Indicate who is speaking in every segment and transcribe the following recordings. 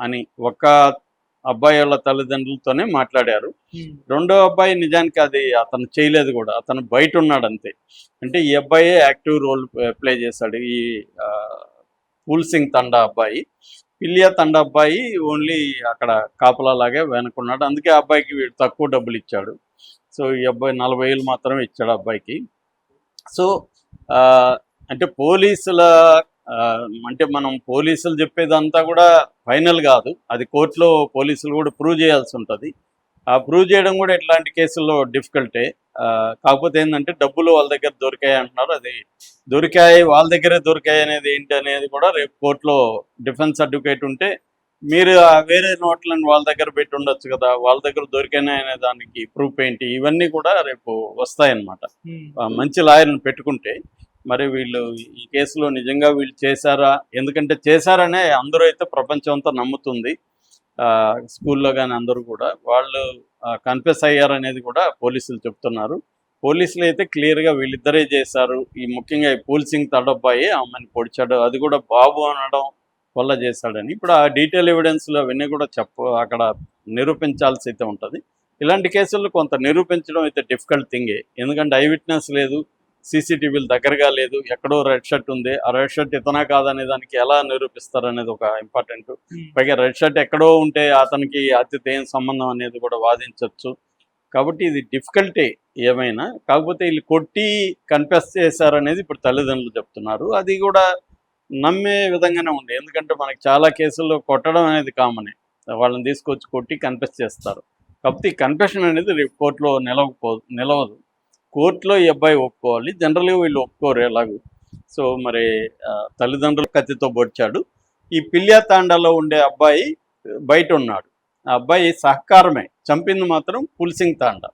Speaker 1: అని ఒక్క అబ్బాయి వాళ్ళ తల్లిదండ్రులతోనే మాట్లాడారు. రెండో అబ్బాయి నిజానికి అది అతను చేయలేదు కూడా, అతను బయట ఉన్నాడు అంతే. అంటే ఈ అబ్బాయే యాక్టివ్ రోల్ ప్లే చేశాడు, ఈ ఫూల్ సింగ్ తండా అబ్బాయి. పిల్లియా తండా అబ్బాయి ఓన్లీ అక్కడ కాపలాలాగే వెనుకున్నాడు, అందుకే ఆ అబ్బాయికి వీడు తక్కువ డబ్బులు ఇచ్చాడు. సో ఈ అబ్బాయి 40,000 మాత్రమే ఇచ్చాడు అబ్బాయికి. సో అంటే పోలీసుల అంటే మనం పోలీసులు చెప్పేదంతా కూడా ఫైనల్ కాదు, అది కోర్టులో పోలీసులు కూడా ప్రూవ్ చేయాల్సి ఉంటుంది. ఆ ప్రూవ్ చేయడం కూడా ఇట్లాంటి కేసుల్లో డిఫికల్టే. కాకపోతే ఏంటంటే డబ్బులు వాళ్ళ దగ్గర దొరికాయి అంటున్నారు, అది దొరికాయి వాళ్ళ దగ్గరే దొరికాయి అనేది ఏంటి అనేది కూడా రేపు కోర్టులో డిఫెన్స్ అడ్వకేట్ ఉంటే మీరు వేరే నోట్లను వాళ్ళ దగ్గర పెట్టి ఉండొచ్చు కదా, వాళ్ళ దగ్గర దొరికాయి అనే దానికి ప్రూఫ్ ఏంటి, ఇవన్నీ కూడా రేపు వస్తాయన్నమాట మంచి లాయర్ని పెట్టుకుంటే. మరి వీళ్ళు ఈ కేసులో నిజంగా వీళ్ళు చేశారా, ఎందుకంటే చేశారనే అందరూ అయితే ప్రపంచం అంతా నమ్ముతుంది, స్కూల్లో కానీ అందరూ కూడా వాళ్ళు కన్ఫెస్ అయ్యారనేది కూడా పోలీసులు చెప్తున్నారు. పోలీసులు అయితే క్లియర్గా వీళ్ళిద్దరే చేశారు, ఈ ముఖ్యంగా ఈ ఫూల్ సింగ్ తడబ్బాయి ఆమెను పొడిచాడు, అది కూడా బాబు అనడం వల్ల చేశాడని. ఇప్పుడు ఆ డీటెయిల్ ఎవిడెన్స్లు అవన్నీ కూడా అక్కడ నిరూపించాల్సి అయితే ఉంటుంది. ఇలాంటి కేసుల్లో కొంత నిరూపించడం అయితే డిఫికల్ట్ థింగే, ఎందుకంటే ఐ విట్నెస్ లేదు, సీసీటీవీలు దగ్గరగా లేదు, ఎక్కడో రెడ్ షర్ట్ ఉంది, ఆ రెడ్ షర్ట్ ఇతనా కాదనే దానికి ఎలా నిరూపిస్తారు అనేది ఒక ఇంపార్టెంట్. పైగా రెడ్ షర్ట్ ఎక్కడో ఉంటే అతనికి అతిథి ఏం సంబంధం అనేది కూడా వాదించవచ్చు. కాబట్టి ఇది డిఫికల్టే ఏమైనా. కాకపోతే వీళ్ళు కొట్టి కన్ఫెస్ చేశారనేది ఇప్పుడు తల్లిదండ్రులు చెప్తున్నారు, అది కూడా నమ్మే విధంగానే ఉంది. ఎందుకంటే మనకి చాలా కేసుల్లో కొట్టడం అనేది కామనే, వాళ్ళని తీసుకొచ్చి కొట్టి కన్ఫెస్ చేస్తారు. కాకపోతే ఈ కన్ఫెషన్ అనేది రేపు కోర్టులో నిలవదు, కోర్టులో ఈ అబ్బాయి ఒప్పుకోవాలి. జనరల్గా వీళ్ళు ఒప్పుకోరు ఎలాగూ. సో మరి తల్లిదండ్రులు కత్తితో పొడిచాడు. ఈ పిల్లియా తాండాలో ఉండే అబ్బాయి బయట ఉన్నాడు, ఆ అబ్బాయి సహకారమే, చంపింది మాత్రం ఫూల్ సింగ్ తాండా.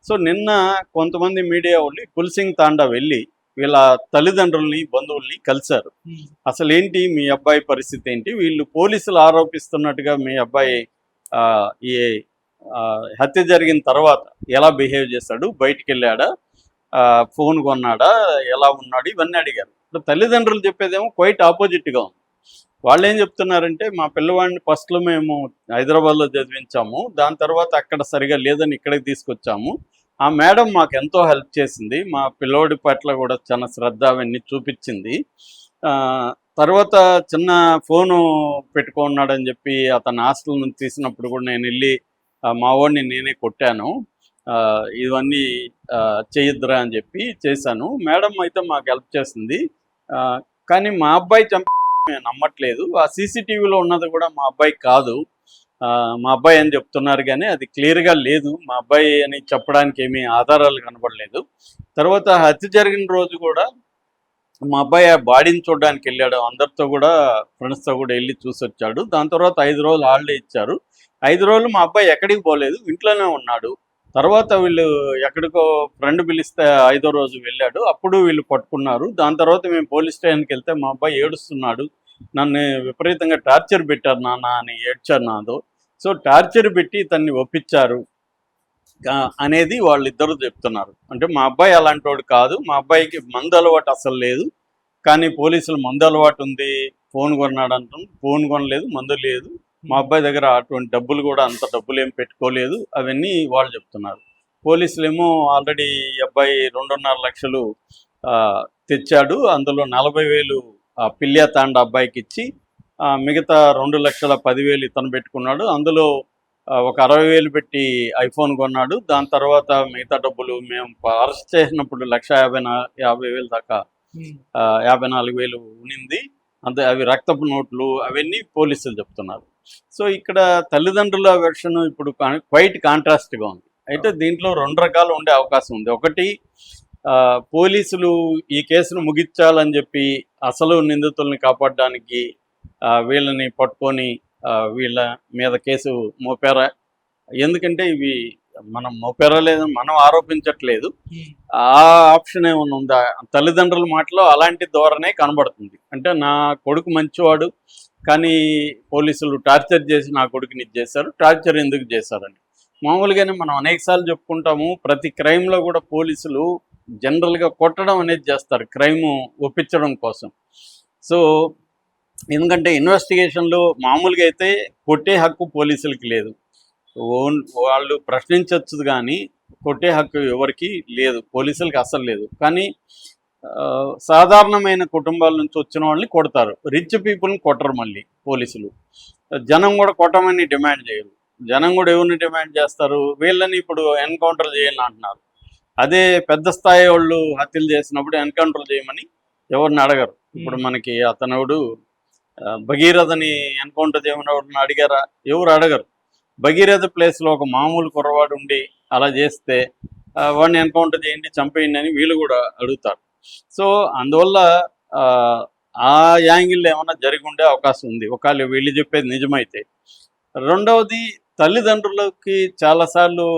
Speaker 1: సో నిన్న కొంతమంది మీడియా వాళ్ళు ఫూల్ సింగ్ తాండా వెళ్ళి వీళ్ళ తల్లిదండ్రుల్ని బంధువుల్ని కలిశారు. అసలు ఏంటి మీ అబ్బాయి పరిస్థితి ఏంటి, వీళ్ళు పోలీసులు ఆరోపిస్తున్నట్టుగా మీ అబ్బాయి ఈ హత్య జరిగిన తర్వాత ఎలా బిహేవ్ చేశాడు, బయటికి వెళ్ళాడా, ఫోన్ కొన్నాడా, ఎలా ఉన్నాడు, ఇవన్నీ అడిగారు. ఇప్పుడు తల్లిదండ్రులు చెప్పేదేమో క్వైట్ ఆపోజిట్గా ఉంది. వాళ్ళు ఏం చెప్తున్నారంటే మా పిల్లవాడిని ఫస్ట్లో మేము హైదరాబాద్లో చదివించాము, దాని తర్వాత అక్కడ సరిగా లేదని ఇక్కడికి తీసుకొచ్చాము, ఆ మేడం మాకు ఎంతో హెల్ప్ చేసింది, మా పిల్లోడి పట్ల కూడా చాలా శ్రద్ధ అవన్నీ చూపించింది. తర్వాత చిన్న ఫోను పెట్టుకున్నాడని చెప్పి అతను హాస్టల్ నుంచి తీసినప్పుడు కూడా నేను వెళ్ళి మా వాడిని నేనే కొట్టాను, ఇవన్నీ చేయొద్దురా అని చెప్పి చేశాను, మేడం అయితే మాకు హెల్ప్ చేసింది, కానీ మా అబ్బాయి నమ్మట్లేదు, ఆ సీసీటీవీలో ఉన్నది కూడా మా అబ్బాయి కాదు, మా అబ్బాయి అని చెప్తున్నారు కానీ అది క్లియర్గా లేదు, మా అబ్బాయి అని చెప్పడానికి ఏమీ ఆధారాలు కనబడలేదు. తర్వాత హత్య జరిగిన రోజు కూడా మా అబ్బాయి ఆ బాడీని చూడడానికి వెళ్ళాడు, అందరితో కూడా ఫ్రెండ్స్తో కూడా వెళ్ళి చూసి వచ్చాడు. దాని తర్వాత 5 రోజులు హాలిడే ఇచ్చారు, 5 రోజులు మా అబ్బాయి ఎక్కడికి పోలేదు, ఇంట్లోనే ఉన్నాడు. తర్వాత వీళ్ళు ఎక్కడికో ఫ్రెండ్ పిలిస్తే 5వ రోజు వెళ్ళాడు, అప్పుడు వీళ్ళు పట్టుకున్నారు. దాని తర్వాత మేము పోలీస్ స్టేషన్కి వెళ్తే మా అబ్బాయి ఏడుస్తున్నాడు, నన్ను విపరీతంగా టార్చర్ పెట్టారు నాన్న అని ఏడ్చారు నాతో. సో టార్చర్ పెట్టి తన్ని ఒప్పించారు అనేది వాళ్ళిద్దరూ చెప్తున్నారు. అంటే మా అబ్బాయి అలాంటి వాడు కాదు, మా అబ్బాయికి మందు అలవాటు అసలు లేదు, కానీ పోలీసులు మందు అలవాటు ఉంది, ఫోన్ కొన్నాడు అంటారు, ఫోన్ కొనలేదు, మందు లేదు, మా అబ్బాయి దగ్గర అటువంటి డబ్బులు కూడా అంత డబ్బులు ఏం పెట్టుకోలేదు, అవన్నీ వాళ్ళు చెప్తున్నారు. పోలీసులు ఏమో ఆల్రెడీ ఈ అబ్బాయి 2.5 లక్షలు తెచ్చాడు, అందులో 40,000 పిల్లియా తాండా అబ్బాయికి ఇచ్చి మిగతా 2,10,000 ఇతను పెట్టుకున్నాడు, అందులో ఒక 60,000 పెట్టి ఐఫోన్ కొన్నాడు. దాని తర్వాత మిగతా డబ్బులు మేము అరెస్ట్ చేసినప్పుడు 1,50,000 దాకా 54,000 ఉనింది, అంతే, అవి రక్తపు నోట్లు అవన్నీ పోలీసులు చెప్తున్నారు. సో ఇక్కడ తల్లిదండ్రుల వెర్షన్ ఇప్పుడు క్వైట్ కాంట్రాస్ట్గా ఉంది. అయితే దీంట్లో 2 రకాలు ఉండే అవకాశం ఉంది. ఒకటి, పోలీసులు ఈ కేసును ముగించాలని చెప్పి అసలు నిందితుల్ని కాపాడడానికి వీళ్ళని పట్టుకొని వీళ్ళ మీద కేసు మోపారా, ఎందుకంటే ఇవి మనం మోపారా లేదని మనం ఆరోపించట్లేదు, ఆ ఆప్షన్ ఏమైనా ఉందా, తల్లిదండ్రుల మాటలో అలాంటి ధోరణే కనబడుతుంది. అంటే నా కొడుకు మంచివాడు కానీ పోలీసులు టార్చర్ చేసి నా కొడుకుని ఇది చేశారు, టార్చర్ ఎందుకు చేశారని. మామూలుగానే మనం అనేకసార్లు చెప్పుకుంటాము, ప్రతి క్రైమ్లో కూడా పోలీసులు జనరల్గా కొట్టడం అనేది చేస్తారు క్రైమ్ ఒప్పించడం కోసం. సో ఎందుకంటే ఇన్వెస్టిగేషన్లో మామూలుగా అయితే కొట్టే హక్కు పోలీసులకి లేదు. వాళ్ళు ప్రశ్నించవచ్చు కానీ కొట్టే హక్కు ఎవరికి లేదు, పోలీసులకి అస్సలు లేదు. కానీ సాధారణమైన కుటుంబాల నుంచి వచ్చిన వాళ్ళని కొడతారు, రిచ్ పీపుల్ని కొట్టరు. మళ్ళీ పోలీసులు జనం కూడా కొట్టమని డిమాండ్ చేయరు. జనం కూడా ఎవరిని డిమాండ్ చేస్తారు? వీళ్ళని ఇప్పుడు ఎన్కౌంటర్ చేయాలని అంటున్నారు. అదే పెద్ద స్థాయి వాళ్ళు హత్యలు చేసినప్పుడు ఎన్కౌంటర్ చేయమని ఎవరిని అడగరు. ఇప్పుడు మనకి అతనుడు భగీరథని ఎన్కౌంటర్ చేయమని ఎవరిని అడిగారా? ఎవరు అడగరు. భగీరథ ప్లేస్లో ఒక మామూలు కుర్రవాడు ఉండి అలా చేస్తే వాడిని ఎన్కౌంటర్ చేయండి, చంపేయండి అని వీళ్ళు కూడా అడుగుతారు. సో అందువల్ల ఆ యాంగిల్ ఏమైనా జరిగి ఉండే అవకాశం ఉంది ఒకవేళ వీళ్ళు చెప్పేది నిజమైతే. రెండవది, తల్లిదండ్రులకి చాలాసార్లు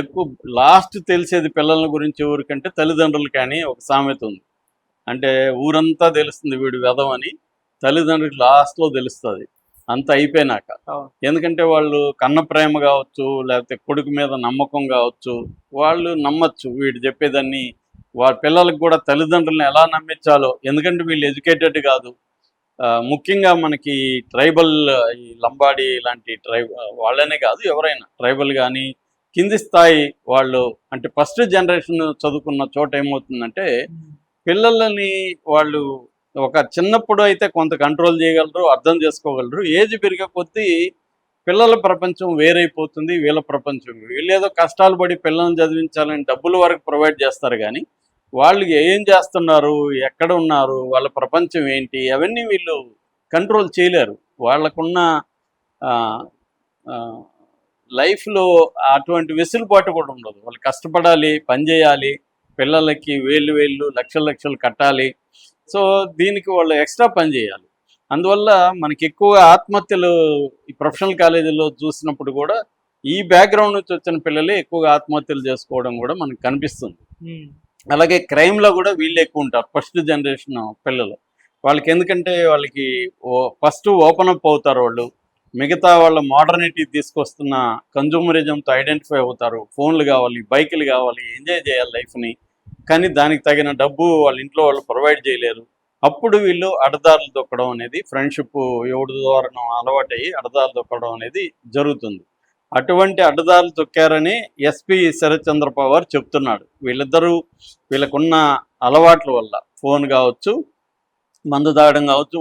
Speaker 1: ఎక్కువ లాస్ట్ తెలిసేది పిల్లల గురించి ఎవరికంటే తల్లిదండ్రులు. కానీ ఒక సామెత ఉంది, అంటే ఊరంతా తెలుస్తుంది వీడు వెధవని, తల్లిదండ్రులకి లాస్ట్లో తెలుస్తుంది అంత అయిపోయినాక. ఎందుకంటే వాళ్ళు కన్న ప్రేమ కావచ్చు, లేకపోతే కొడుకు మీద నమ్మకం కావచ్చు, వాళ్ళు నమ్మచ్చు వీడు చెప్పేదాన్ని. వాళ్ళ పిల్లలకు కూడా తల్లిదండ్రులను ఎలా నమ్మించాలో, ఎందుకంటే వీళ్ళు ఎడ్యుకేటెడ్ కాదు. ముఖ్యంగా మనకి ట్రైబల్, ఈ లంబాడి లాంటి వాళ్ళనే కాదు, ఎవరైనా ట్రైబల్ కానీ కింది స్థాయి వాళ్ళు, అంటే ఫస్ట్ జనరేషన్ చదువుకున్న చోట ఏమవుతుందంటే పిల్లలని వాళ్ళు ఒక చిన్నప్పుడు అయితే కొంత కంట్రోల్ చేయగలరు, అర్థం చేసుకోగలరు. ఏజ్ పెరిగే కొద్దీ పిల్లల ప్రపంచం వేరైపోతుంది, వీళ్ళ ప్రపంచం. వీళ్ళు ఏదో కష్టాలు పడి పిల్లల్ని చదివించాలని డబ్బుల వరకు ప్రొవైడ్ చేస్తారు, కానీ వాళ్ళు ఏం చేస్తున్నారు, ఎక్కడ ఉన్నారు, వాళ్ళ ప్రపంచం ఏంటి, అవన్నీ వీళ్ళు కంట్రోల్ చేయలేరు. వాళ్ళకున్న లైఫ్లో అటువంటి వెసులుబాటు కూడా ఉండదు. వాళ్ళు కష్టపడాలి, పని చేయాలి, పిల్లలకి వేళ్ళు లక్షలు కట్టాలి. సో దీనికి వాళ్ళు ఎక్స్ట్రా పని చేయాలి. అందువల్ల మనకి ఎక్కువ ఆత్మహత్యలు ఈ ప్రొఫెషనల్ కాలేజీలో చూసినప్పుడు కూడా ఈ బ్యాక్గ్రౌండ్ నుంచి వచ్చిన పిల్లలే ఎక్కువగా ఆత్మహత్యలు చేసుకోవడం కూడా మనకు కనిపిస్తుంది. అలాగే క్రైమ్లో కూడా వీళ్ళు ఎక్కువ ఉంటారు, ఫస్ట్ జనరేషన్ పిల్లలు. వాళ్ళకి ఎందుకంటే వాళ్ళకి ఫస్ట్ ఓపెన్ అప్ అవుతారు వాళ్ళు, మిగతా వాళ్ళ మోడర్నిటీ తీసుకొస్తున్న కన్జ్యూమరిజంతో ఐడెంటిఫై అవుతారు. ఫోన్లు కావాలి, బైకులు కావాలి, ఎంజాయ్ చేయాలి లైఫ్ని, కానీ దానికి తగిన డబ్బు వాళ్ళ ఇంట్లో వాళ్ళు ప్రొవైడ్ చేయలేరు. అప్పుడు వీళ్ళు అడ్డదారులు దొక్కడం అనేది, ఫ్రెండ్షిప్ ఎవరి ద్వారా అలవాటయ్యి అడ్డదారులు దొక్కడం అనేది జరుగుతుంది. అటువంటి అడ్డదారులు తొక్కారని ఎస్పీ శరత్ చంద్ర పవార్ చెప్తున్నాడు. వీళ్ళిద్దరూ వీళ్ళకున్న అలవాట్ల వల్ల, ఫోన్ కావచ్చు, మందు తాగడం కావచ్చు,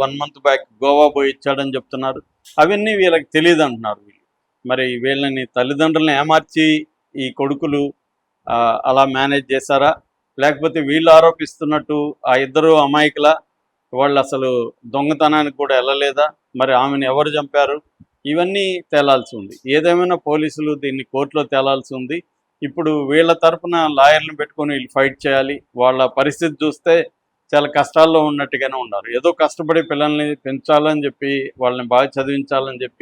Speaker 1: వన్ మంత్ బ్యాక్ గోవా పోయి ఇచ్చాడని చెప్తున్నారు. అవన్నీ వీళ్ళకి తెలియదు అంటున్నారు వీళ్ళు. మరి వీళ్ళని తల్లిదండ్రులను ఏమార్చి ఈ కొడుకులు అలా మేనేజ్ చేశారా, లేకపోతే వీళ్ళు ఆరోపిస్తున్నట్టు ఆ ఇద్దరు అమాయకుల, వాళ్ళు అసలు దొంగతనానికి కూడా వెళ్ళలేదా, మరి ఆమెను ఎవరు చంపారు, ఇవన్నీ తేలాల్సి ఉంది. ఏదేమైనా పోలీసులు దీన్ని కోర్టులో తేలాల్సి ఉంది. ఇప్పుడు వీళ్ళ తరఫున లాయర్లను పెట్టుకొని వీళ్ళు ఫైట్ చేయాలి. వాళ్ళ పరిస్థితి చూస్తే చాలా కష్టాల్లో ఉన్నట్టుగానే ఉన్నారు. ఏదో కష్టపడి పిల్లల్ని పెంచాలని చెప్పి, వాళ్ళని బాగా చదివించాలని చెప్పి